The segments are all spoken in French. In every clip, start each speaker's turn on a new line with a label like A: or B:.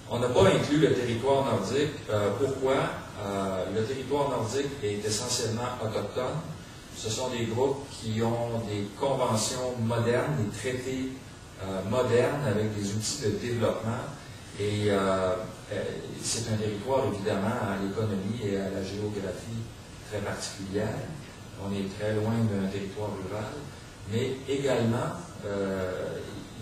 A: On n'a pas inclus le territoire nordique. Pourquoi? Le territoire nordique est essentiellement autochtone. Ce sont des groupes qui ont des conventions modernes, des traités modernes avec des outils de développement. Et c'est un territoire, évidemment, à l'économie et à la géographie très particulière. On est très loin d'un territoire rural. Mais également,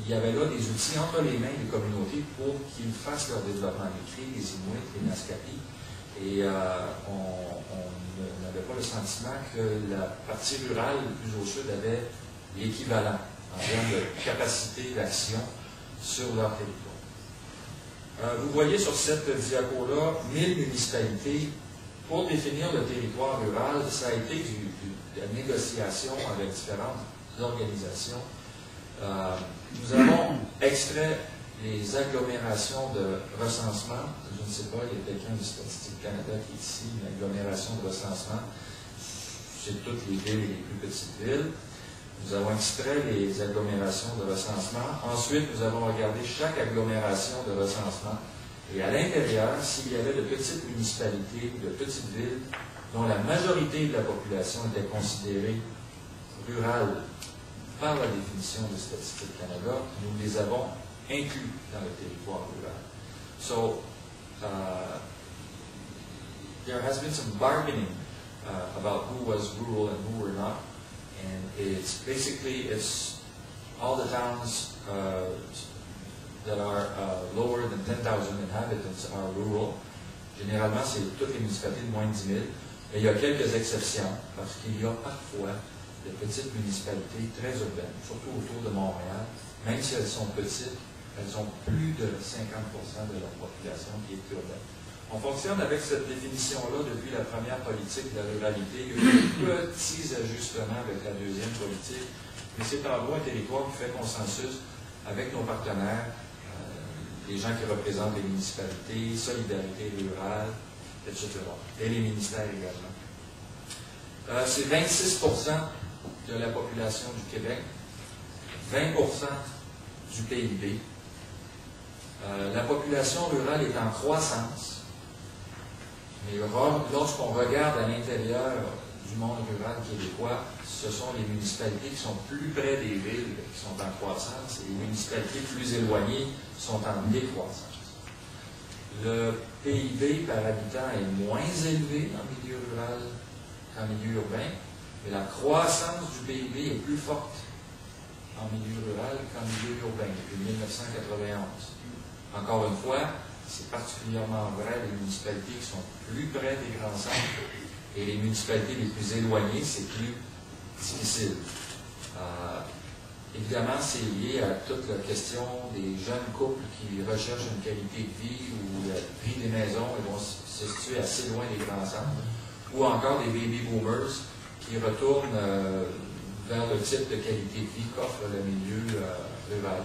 A: il y avait là des outils entre les mains des communautés pour qu'ils fassent leur développement. Les Cris, les Inuits, les Naskapi. Et on n'avait pas le sentiment que la partie rurale plus au sud avait l'équivalent en termes de capacité d'action sur leur territoire. Vous voyez sur cette diapo-là 1000 municipalités. Pour définir le territoire rural, ça a été de la négociation avec différentes organisations. Nous avons extrait les agglomérations de recensement. Je ne sais pas, il y a quelqu'un de Statistique Canada qui est ici, une agglomération de recensement. C'est toutes les villes et les plus petites villes. Nous avons extrait les agglomérations de recensement. Ensuite, nous avons regardé chaque agglomération de recensement. Et à l'intérieur, s'il y avait de petites municipalités ou de petites villes dont la majorité de la population était considérée rurale par la définition de Statistique Canada, nous les avons inclus dans le territoire rural. So, there has been some bargaining about who was rural and who were not. And it's basically, it's all the towns that are lower than 10,000 inhabitants are rural. Généralement, c'est toutes les municipalités de moins de 10 000. Mais il y a quelques exceptions, parce qu'il y a parfois de petites municipalités très urbaines, surtout autour de Montréal. Même si elles sont petites, elles ont plus de 50% de leur population qui est urbaine. On fonctionne avec cette définition-là depuis la première politique de la ruralité. Il y a eu de petits ajustements avec la deuxième politique, mais c'est en gros un territoire qui fait consensus avec nos partenaires, les gens qui représentent les municipalités, Solidarité rurale, etc. Et les ministères également. C'est 26% de la population du Québec, 20% du PIB. La population rurale est en croissance. Mais lorsqu'on regarde à l'intérieur du monde rural québécois, ce sont les municipalités qui sont plus près des villes qui sont en croissance et les municipalités plus éloignées sont en décroissance. Le PIB par habitant est moins élevé en milieu rural qu'en milieu urbain, mais la croissance du PIB est plus forte en milieu rural qu'en milieu urbain depuis 1991. Encore une fois, c'est particulièrement vrai des municipalités qui sont plus près des grands centres et les municipalités les plus éloignées, c'est plus difficile. Évidemment, c'est lié à toute la question des jeunes couples qui recherchent une qualité de vie ou le prix des maisons et vont se situer assez loin des grands centres, ou encore des baby boomers qui retournent vers le type de qualité de vie qu'offre le milieu rural.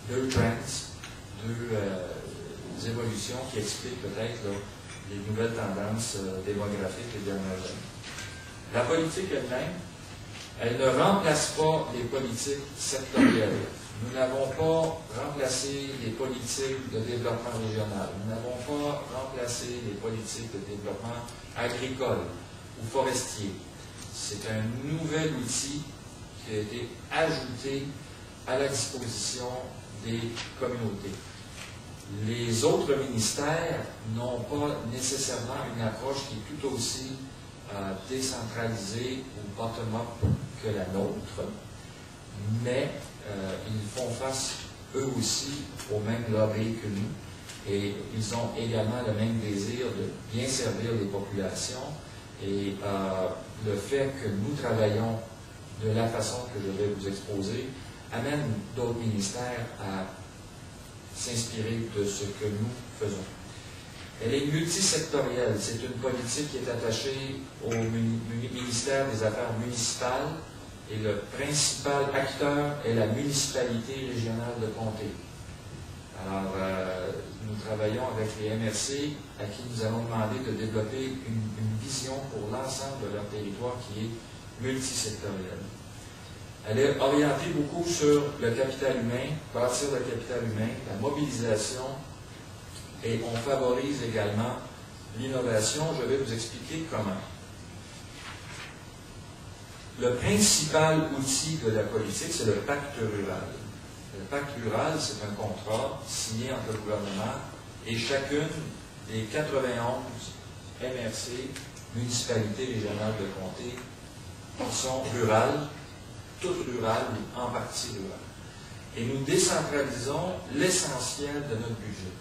A: Deux trends, deux évolutions qui expliquent peut-être les nouvelles tendances démographiques des dernières années. La politique elle-même, elle ne remplace pas les politiques sectorielles. Nous n'avons pas remplacé les politiques de développement régional. Nous n'avons pas remplacé les politiques de développement agricole ou forestier. C'est un nouvel outil qui a été ajouté à la disposition des communautés. Les autres ministères n'ont pas nécessairement une approche qui est tout aussi décentralisée ou bottom-up que la nôtre, mais ils font face eux aussi au même lobby que nous et ils ont également le même désir de bien servir les populations et le fait que nous travaillons de la façon que je vais vous exposer amène d'autres ministères à s'inspirer de ce que nous faisons. Elle est multisectorielle. C'est une politique qui est attachée au ministère des Affaires municipales et le principal acteur est la municipalité régionale de comté. Alors, nous travaillons avec les MRC à qui nous allons demander de développer une vision pour l'ensemble de leur territoire qui est multisectorielle. Elle est orientée beaucoup sur le capital humain, bâtir le capital humain, la mobilisation et on favorise également l'innovation. Je vais vous expliquer comment. Le principal outil de la politique, c'est le pacte rural. Le pacte rural, c'est un contrat signé entre le gouvernement et chacune des 91 MRC, municipalités régionales de comté, qui sont rurales, toutes rurales ou en partie rurales. Et nous décentralisons l'essentiel de notre budget.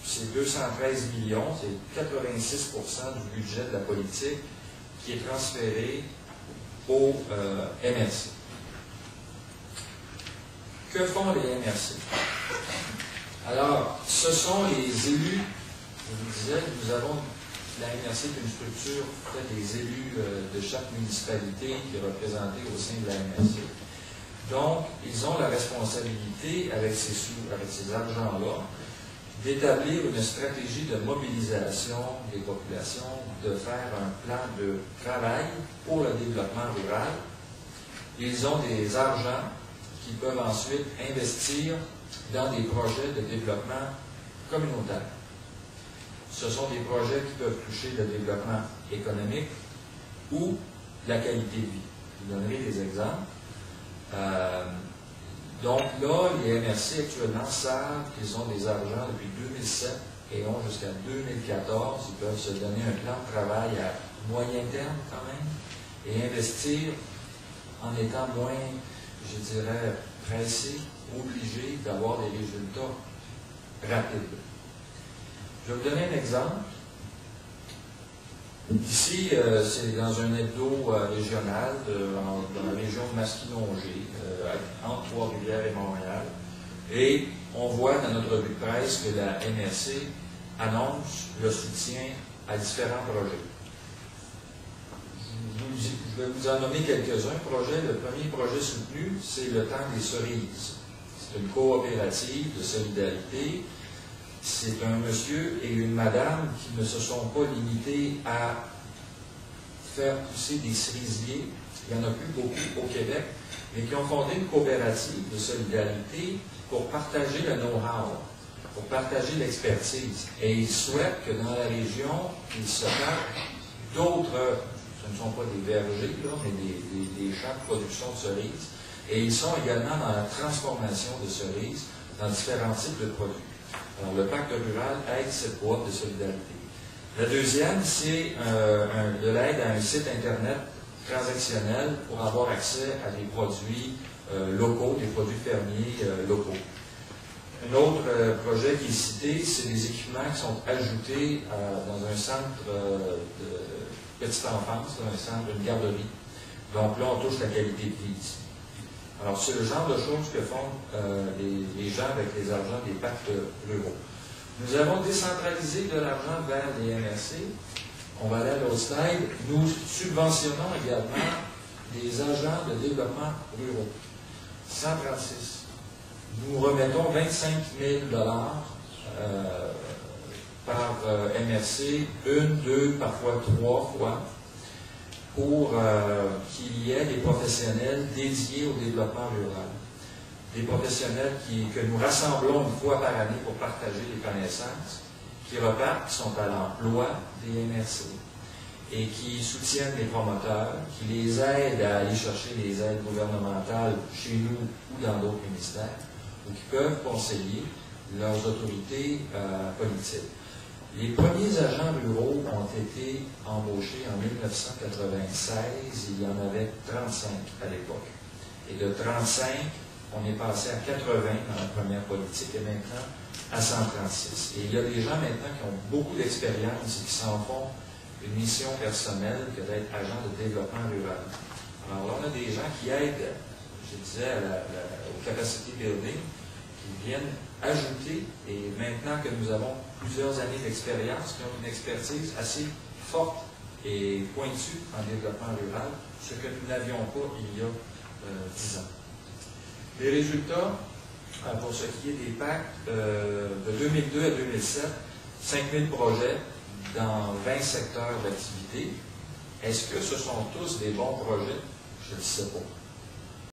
A: C'est 213 millions, c'est 86% du budget de la politique qui est transféré au MRC. Que font les MRC? Alors, ce sont les élus, je vous disais, nous avons, la MRC est une structure faite des élus de chaque municipalité qui est représentée au sein de la MRC. Donc, ils ont la responsabilité, avec ces argents-là, d'établir une stratégie de mobilisation des populations, de faire un plan de travail pour le développement rural. Ils ont des argents qu'ils peuvent ensuite investir dans des projets de développement communautaire. Ce sont des projets qui peuvent toucher le développement économique ou la qualité de vie. Je vous donnerai des exemples. Donc là, les MRC actuellement savent qu'ils ont des argents depuis 2007 et ont jusqu'à 2014. Ils peuvent se donner un plan de travail à moyen terme quand même et investir en étant moins, je dirais, pressés, obligés d'avoir des résultats rapides. Je vais vous donner un exemple. Ici, c'est dans un hebdo régional dans la région de Masquinongé, entre Trois-Rivières et Montréal. Et on voit dans notre revue de presse que la MRC annonce le soutien à différents projets. Je vais vous en nommer quelques-uns. Le premier projet soutenu, c'est le temps des cerises. C'est une coopérative de solidarité. C'est un monsieur et une madame qui ne se sont pas limités à faire pousser des cerisiers. Il n'y en a plus beaucoup au Québec, mais qui ont fondé une coopérative de solidarité pour partager le know-how, pour partager l'expertise. Et ils souhaitent que dans la région, ils se fassent d'autres, ce ne sont pas des vergers, là, mais des champs de production de cerises. Et ils sont également dans la transformation de cerises dans différents types de produits. Alors, le pacte rural aide cette boîte de solidarité. La deuxième, c'est de l'aide à un site Internet transactionnel pour avoir accès à des produits locaux, des produits fermiers locaux. Un autre projet qui est cité, c'est des équipements qui sont ajoutés dans un centre de petite enfance, un centre, une garderie. Donc là, on touche la qualité de vie ici. Alors, c'est le genre de choses que font les gens avec les argents des pactes ruraux. Nous avons décentralisé de l'argent vers les MRC. On va aller à l'autre slide. Nous subventionnons également des agents de développement ruraux. 136. Nous remettons 25 000 par MRC, une, deux, parfois trois fois, pour qu'il y ait des professionnels dédiés au développement rural. Des professionnels que nous rassemblons une fois par année pour partager les connaissances, qui repartent, qui sont à l'emploi des MRC, et qui soutiennent les promoteurs, qui les aident à aller chercher les aides gouvernementales chez nous ou dans d'autres ministères, ou qui peuvent conseiller leurs autorités politiques. Les premiers agents ruraux ont été embauchés en 1996, il y en avait 35 à l'époque. Et de 35, on est passé à 80 dans la première politique et maintenant à 136. Et il y a des gens maintenant qui ont beaucoup d'expérience et qui s'en font une mission personnelle que d'être agent de développement rural. Alors là, on a des gens qui aident, je disais, au capacity building, qui viennent ajouter, et maintenant que nous avons plusieurs années d'expérience, qui ont une expertise assez forte et pointue en développement rural, ce que nous n'avions pas il y a 10 ans. Les résultats, pour ce qui est des pactes, de 2002 à 2007, 5 000 projets dans 20 secteurs d'activité. Est-ce que ce sont tous des bons projets? Je ne sais pas.